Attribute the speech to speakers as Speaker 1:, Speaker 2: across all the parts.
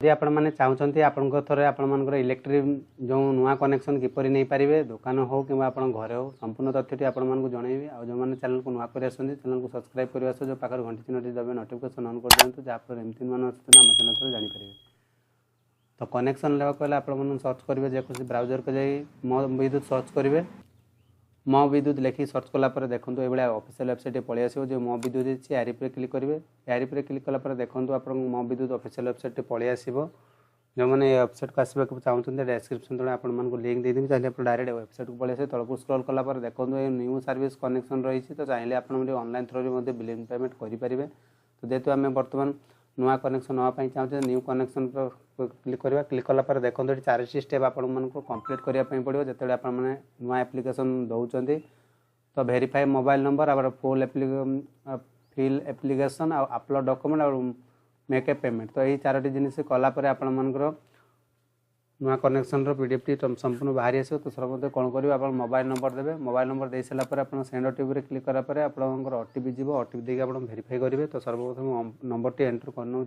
Speaker 1: यदि आपण मैंने चाहते आपण थोड़े आपर इलेक्ट्रिक जो नुआ कनेक्शन किपर नहीं पारे दुकान हो कि घरे हो संपूर्ण तथ्यटी आपको जनइबी आ जो मैंने चैनल को नुआ कर चैनल को सब्सक्राइब करने जो पाखे घंटी चिन्हटी दबे नोटिफिकेशन ऑन कर दिखाँ जहाँफल एमती नुआ सूचना आम चैनल थोड़े जानीपर। तो कनेक्शन लेवाक आप सर्च करेंगे जेकोसी ब्राउजर को जाई मो विद्युत सर्च करेंगे मो विद्युत लिखिक सर्च कलापर देखो ये ऑफिशियल वेबसाइट पलि आसो जो मो विद्युत अच्छी यारी पर क्लिक करेंगे यारी पर क्लिक कलापर देखो आप मो विद्युत ऑफिशियल वेबसाइट पलि आसो जो मैंने वेबसाइट को आसवाक चाहते डेस्क्रिप्शन तले आपको लिंक देदेवी चाहिए आप डायरेक्ट वेबसाइट को पलि आसे तलक स्क्रॉल कलापर देखो ये न्यू सर्विस कनेक्शन रही तो चाहिए आप ऑनलाइन थ्रू बिलिंग पेमेंट करेंगे। तो जेहेतु आम बर्तमान नुआ कनेक्शन नापी चाहते न्यू कनेक्शन पर क्लिक करवा क्लिक कलापर देखो ये 4टी स्टेप आपको कंप्लीट करने पड़ो जो आप नुआ एप्लिकेशन दौरान। तो verify mobile number or fill application upload document और मेक ए पेमेंट। तो यही 4टी जिनिस कलापर आपर नुआ कनेक्शन पीडीएफ टी संपूर्ण बाहरी आसो। तो सर्वप्रथम कौन करेंगे आप मोबाइल नंबर देवे मोबाइल नंबर दे सारापर आप सेंड ओटीपी क्लिक करापर आपंकर ओटीपी जीव ओटीपी देके आप वेरीफाई करेंगे। तो सर्वप्रथम नंबर टी एंटर करनौ।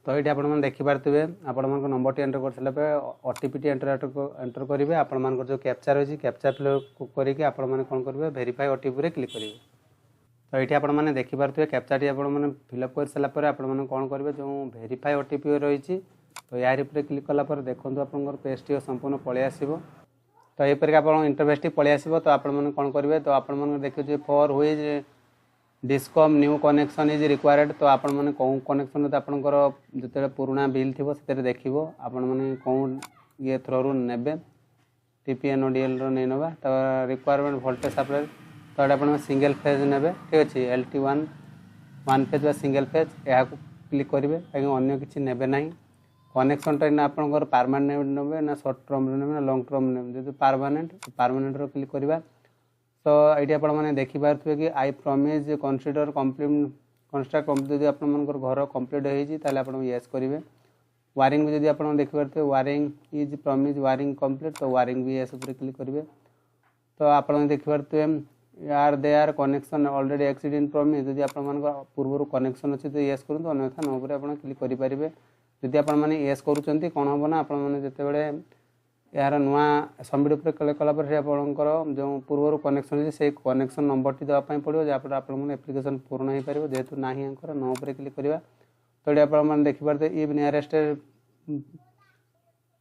Speaker 1: तो ये आप देखिपे आपण नंबर टी एंटर कर सारापर ओटीपी टी एंटर करेंगे आपण जो कैप्चा रही कैप्चा करके आपण कौन करेंगे वेरीफाई ओटीपी क्लिक करेंगे। तो ये आपने देखिपे कैप्चाटी आप फिलअप कर सारापर आपण कौन करेंगे जो वेरीफाई ओटीपी रही तो यार पर क्लिक कलापर देखो आप पेज टी संपूर्ण पलि आसो। तो यहपर आप इंटरफेस टी पलि आसो। तो आपण कौन करेंगे तो आप देखिए for whose discom new connection is required. तो आपण कौन कनेक्शन आपंकर जो पुराना बिल थी से देखो आपण कौन ये थ्रू ने टीपीएन ओडीएल नहीं ना तो रिक्वायरमेंट वोल्टेज सप्लाई तो आप सिंगल फेज ने ठीक अच्छे LT1 वन फेज व सिंगल फेज यहाँ क्लिक करेंगे कहीं अन्य किसी ने ना कनेक्शन टाइम आपंकर परमानेंट ने ना सर्ट टर्म ने ना लंग टर्म ने जो परमानेंट क्लिक करवा। तो ये आपने देखिपे कि I promise consider complete construct complete जो आपंकर घर कंप्लीट होता आप येस करेंगे। वायरिंग भी जब आप देखिपे wiring is premise wiring complete तो वायरिंग भी येस क्लिक करेंगे। तो आप देखिपे यार they are connection already exist in premise जब आप पूर्व कनेक्शन अच्छे तो येस करूँ अन्यथा नो पर आप क्लिक करेंगे। जदि आपने येस करुँच कौन हम ना आपते यार नुआ सबमिट पर क्लिक कलापर आपंकर जो पूर्व कनेक्शन अच्छे से कनेक्शन नंबर टी देवाई पड़ो जहाँपर आप एप्लिकेशन पूर्ण हो पार जेहेतु ना यहाँ नो पर क्लिक करवा। तो ये आप देखिपे इव नियरेस्ट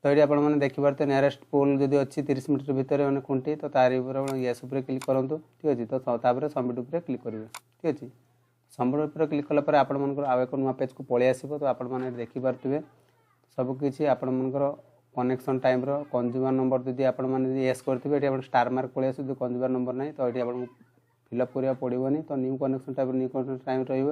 Speaker 1: तो ये आपने देखिपे नियरेस्ट पोल जब अच्छी 30 मीटर भितर मैंने खुंटी तो तारी येस उपर क्लिक करूँ ठीक अच्छे। तो सबमिट उपर क्लिक करेंगे ठीक अच्छे। सबमिट उपर क्लिक कलापर आपर आउ एक नुआ पेज को पलि आसो। तो आपने देखिपे सबकि आपंकर कनेक्शन टाइम कंज्यूमर नंबर जब आपने येस करेंगे ये स्टार मार्क पलि आस कंज्यूमर नंबर ना तो ये आपको फिलअप करा पड़ोनी। तो new connection type new connection time रही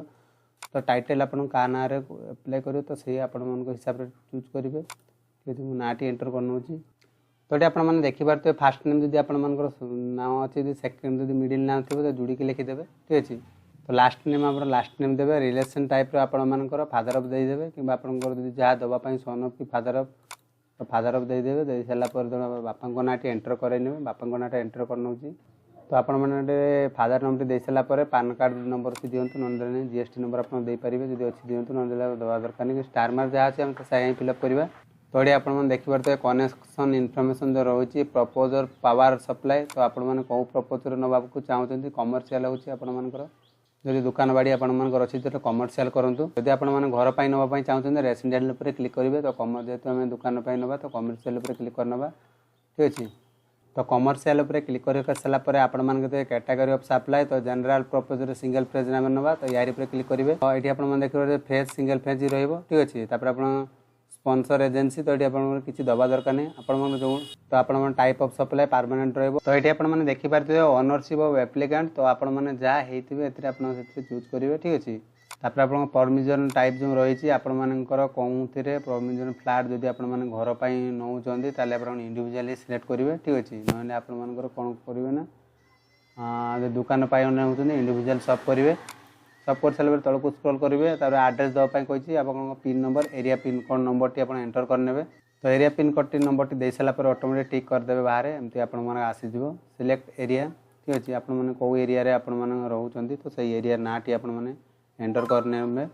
Speaker 1: तो टाइटल आप क्या ना अप्लाई करेंगे तो सही आप हिसाब से चूज करेंगे ठीक है। ना टी एंटर करनौ। तो ये आपने देखिपे फास्ट नेम जब आपर ना अच्छे सेकेंड जब मिडिल ना थी तो जुड़ी लिखिदेवे ठीक अच्छे। तो लास्ट नेम आप लास्ट नेम देवे रिलेशन टाइप आपंकर फादर अफ देदेवे कि आपंकर जहाँ दवापाई सन अफ कि फादर अफ तो फादर अफ देदेवे दे सारापर बापा ना टी एंटर करे बापा ना एंटर करनौ। तो आपने फादर नंबर दे सारापर पान कार्ड नंबर से दिंतु ना जीएसटी नंबर आप देपारे जब अच्छी दिंतु ना दवा दरकार नहीं स्टार मार्क जहाँ अच्छे तो सही फिलअप करवा। तो ये आप देखिपे कनेक्शन इनफर्मेशन जो रही प्रपोजर पावर सप्लाई तो आपने कौ प्रपोजर नाक चाहते कमर्शियल होकर जब दुकान बाड़ी आपर अच्छी तो कमर्शियल करूँ। जब आप घर पर नापी चाहते रेसिडेंशियल पर क्लिक करेंगे तो जेहेतु आम दुकान पर ना तो कमर्शियल पर क्लिक करना ठीक अच्छे। तो कमर्शियल पर क्लिक कर सारापर आपको कैटेगरी ऑफ सप्लाई तो जनरल प्रपोजर सिंगल फेज नाम ना तो यार पर क्लिक करेंगे। तो ये आप देखिए फेज सिंगल फेज ठीक अच्छे। आप स्पॉन्सर एजेंसी तो ये आप किसी दवा दरकार नहीं आप जो तो आप टाइप ऑफ सप्लाई परमानेंट रही। तो ये आपने देखिपे ओनरशिप ऑफ एप्लिकेंट तो आपने जहाँ होते आप चूज करेंगे ठीक अच्छे। तापर आप परमिशन टाइप जो रही आपर कौन परमिशन फ्लैट जब आप घर पर नौ इंडिविजुअली सिलेक्ट करेंगे ठीक अच्छे। ना आपर कौन करेंगे ना दुकान पर इंडिविजुअल शॉप करेंगे सब कर सारे तौक स्क्रॉल करेंगे। आड्रेस देवाई कही आप pin number area pin code number टी आप एंटर करने। तो एरिया पिन कोड टी नंबर टी दे सारापर ऑटोमेटिक टिक करदे बाहर एमती आप आसीज सिलेक्ट एरिया ठीक अच्छे। आपने कौ एरिया आप रोच तो सही एरिया ना टी आपने एंटर करने।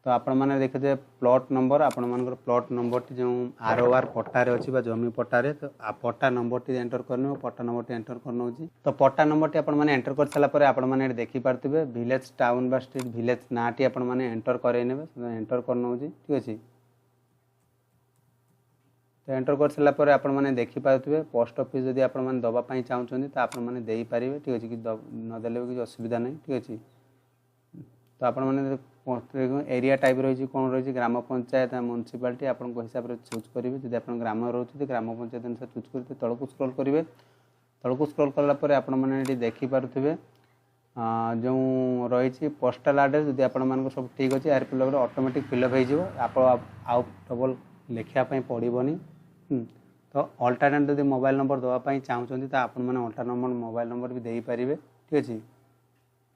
Speaker 1: तो आपण मैंने देखिए प्लॉट नंबर आपण मान प्लॉट नंबर टी जो ROR पट्टारे अच्छी जमी पट्टारे तो पट्टा नंबर टी एंटर करने पट्टा नंबर टी एंटर करने तो पट्टा नंबर टी आपण एंटर कर सारापर आपण मैंने देखी पारे विलेज टाउन बा स्ट्रीट विलेज ना टी आपण मैंने एंटर करने एंटर करने ठीक अच्छे। तो एंटर कर सारापर आपण मैंने देखी पारे पोस्ट ऑफिस जदि आपण मैंने दवाई चाहते तो आपण मैंने दे पारे ठीक अच्छे कि नदेले भी किसी असुविधा नहीं ठीक अच्छे। तो आपण मैंने एरिया टाइप रही कौन रही ग्राम पंचायत म्यूनिसिपालिटी आपण हिसाब से चूज करेंगे जब आप ग्राम रोचे ग्राम पंचायत अनुसार चूज करते तलू स्क्रॉल करेंगे तलू स्क्रॉल कलापर आपण मैंने देखिपे जो रही पोस्टाल आड्रेस जब आप सब ठीक अच्छे यार फिलअप ऑटोमेटिक फिलअप हो डबल लिखापी पड़ोनी। तो अल्टरनेट जब मोबाइल नंबर दवाई चाहते तो आप अल्टरनेट मोबाइल नंबर भी दे पारे ठीक अच्छे।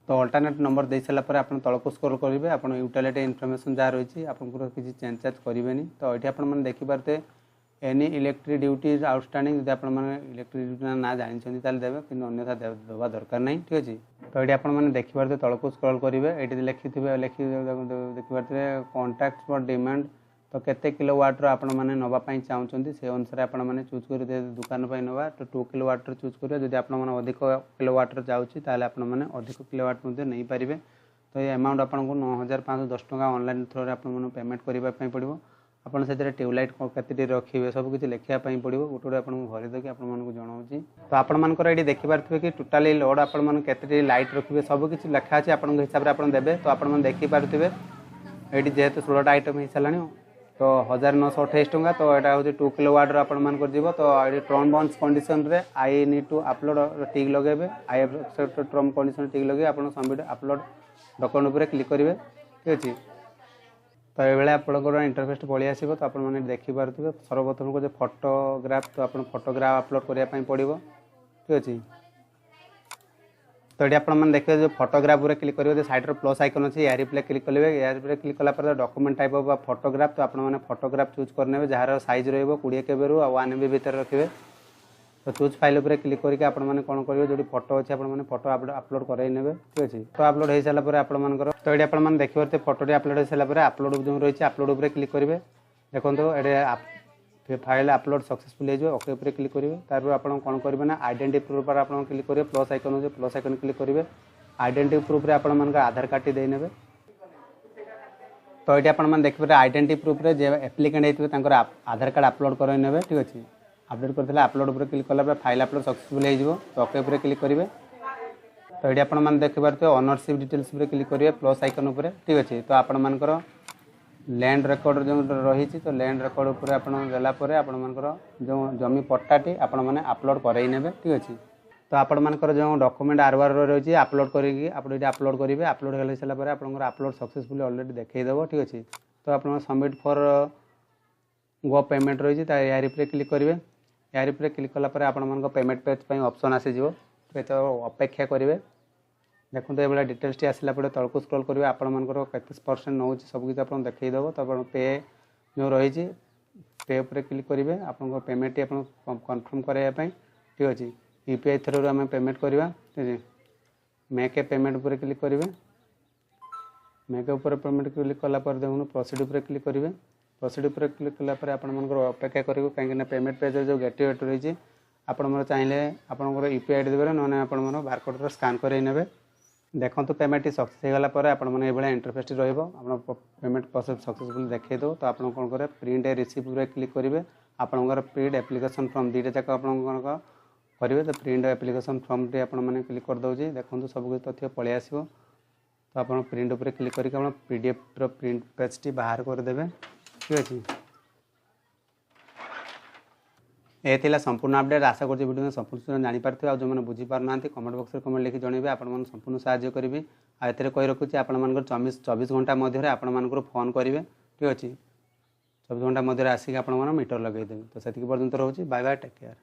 Speaker 1: तो अल्टरनेट नंबर दे सारापर आप तलक स्क्रॉल करेंगे आप यूटिलिटी इनफॉरमेशन जहाँ रही आप किसी चेंज चार्ज करेंगे। तो ये आपने देखिपारे एनी इलेक्ट्रिक ड्यूटी आउटस्टैंडिंग जब आप इलेक्ट्रिक ड्यूटी ना जानते देवे कि अन्यथा देवा दरकार नहीं ठीक अच्छे। तो ये आपने देखिपारे तलक स्क्रॉल करेंगे ये लिखि देखिपारे कॉन्टैक्ट फॉर डिमांड तो केते किलोवाटर आपण मैंने नापी चाहते से अनुसार आपण मैंने चूज कर दुकान पर नवा तो 2 किलोवाटर चूज करेंगे जब आप अधिक किलोवाटर जाऊँगी मैंने अधिक किलोवाट नहीं पारे। तो ये अमाउंट आपको 9510 टका ऑनलाइन थ्रो आप पेमेंट करने पड़ो आपड़ से ट्यूबलाइट के रखिए सब किसी लिखापी पड़ो गोटे गोटे आपको भरदेक आपको जनाऊँगी। तो आपंकर ये देखिपारे कि टोटाली लोड आपे लाइट रखिए सब किसी लिखा अच्छे आप हिसाब से आप देते। तो आप देखिपारे ये जेहेतु 16टा आइटम हो सारा तो 1928 टंका तो यहाँ हूँ 2 किलोवाटर आपंकर जीव। तो ये ट्रम बंस कंडीशन रे आई नीड टू अपलोड टिक लगे आई एक्सेप्ट ट्रम कंडीशन टिक लगे आप सबमिट अपलोड डॉक्यूमेंट पर क्लिक करेंगे ठीक अच्छे। तो ये आपंकर इंटरफेस पलि आस तो आप देखिपारे सर्वप्रथम को फोटोग्राफ तो आप फोटोग्राफ अपलोड करने पड़ो ठीक अच्छे। तो ये आपने देखिए जो फोटोग्राफ पूरा क्लिक करेंगे साइड प्लस आइकन अच्छे यार पे क्लिक करेंगे यार पे क्लिक कलापर डॉक्यूमेंट टाइप ऑफ फोटोग्राफ तो आपने फोटोग्राफ चूज करने जार साइज रो20 KB रू 1 MB भितर रखिए। तो चूज फाइल पर क्लिक करके आपने कौन करेंगे जो फोटो अच्छे आपने फोटो अपलोड करने ठीक अच्छे। तो अपलोड हो सारापर आपर तो ये आपने देखिए फोटोटी अपलोड हो सारापर अपलोड जो रही अपलोड पर क्लिक करेंगे देखो ये फाइल अपलोड सक्सेसफुल हो ओके पर क्लिक करेंगे तार आप कौन करेंगे ना आइडेंटिटी प्रूफ पर आप क्लिक करेंगे प्लस आइकन हो प्लस आइकन क्लिक करेंगे आइडेंटिटी प्रूफ रे आप आधार कार्ड देने। तो ये आपने देखिए आइडेंटिटी प्रूफ रे जे एप्लिकेंट होते आधार कार्ड अपलोड करने ठीक अच्छे। अपडेट करते अपलोड पर क्लिक कला फाइल अपलोड सक्सेसफुल हो तो ओके पर क्लिक करेंगे। तो ये आपने देखिपारे ओनरशिप डिटेल्स पर क्लिक करेंगे प्लस आइकन पर ठीक अच्छे। तो आपर लैंड रेकर्ड जो रही तो लैंड रेकर्ड उपर देलापर आपर जो जमी पट्टाटी आपण मैंने अपलोड करने ठीक अच्छे। तो आपर जो डॉक्यूमेंट ROR रही अपलोड करके अपलोड करेंगे अपलोड हो सारापर आप अपलोड सक्सेसफुल ऑलरेडी देखईदेव ठीक अच्छे। तो आप सबमिट फॉर गो पेमेंट रही यार पे क्लिक करेंगे यार पे क्लिक कलापर आप पेमेंट पेज ऑप्शन आसीज तो अपेक्षा करेंगे देखो ये भाई डिटेल्स टी आसला तलक स्क्रॉल करेंगे आपर के% नौ सब किसी आप देखईदेव। तो आप पे जो रही पे पर क्लिक करेंगे आपको पेमेंट कन्फर्म करने ठीक अच्छे। UPI थ्रू आम पेमेंट करवा ठीक है मेक ए पेमेंट पर क्लिक करेंगे मेक ऊपर पेमेंट क्लिक कलापर देखो प्रोसीड पर क्लिक करेंगे प्रोसीड पर क्लिक कलापर आपर अपेक्षा करेंगे कहीं पेमेंट पेज जो गेटवे रही आप चाहिए आपंकर UPI ID देवे ना आप बारकोड स्कान कर देखो तो पेमेंट सक्सेस होगा पर आपने इंटरफेस पेमेंट प्रोसेस सक्सेसफुल देखो। तो आप कौन करें प्रिंट ए रिसीप्ट पर क्लिक करेंगे आपंकर प्रिंट एप्लिकेशन फॉर्म 2टा जाक आप करेंगे। तो प्रिंट एप्लिकेशन फॉर्म टी आपने क्लिक कर दौर देखो सब कुछ तथ्य पलि आस। तो आप प्रिंट पर क्लिक करके PDF प्रिंट पेज टी बाहर करदे ठीक अच्छे। ये थिला संपूर्ण अपडेट आशा करते वीडियो संपूर्ण जानीपारे आ जो मैंने बुझीपारना कमेंट बॉक्स में कमेंट लिखि जनइबे आपण संपूर्ण साहाय्य करी आ कही रखुच्छी आपण 24 घंटा मध्य आपण फोन करेंगे ठीक अच्छे 24 घंटा मध्य आसिक आप मीटर लगेदेवे। तो से पर्यंत रोचे बाय बाय टेक केयर।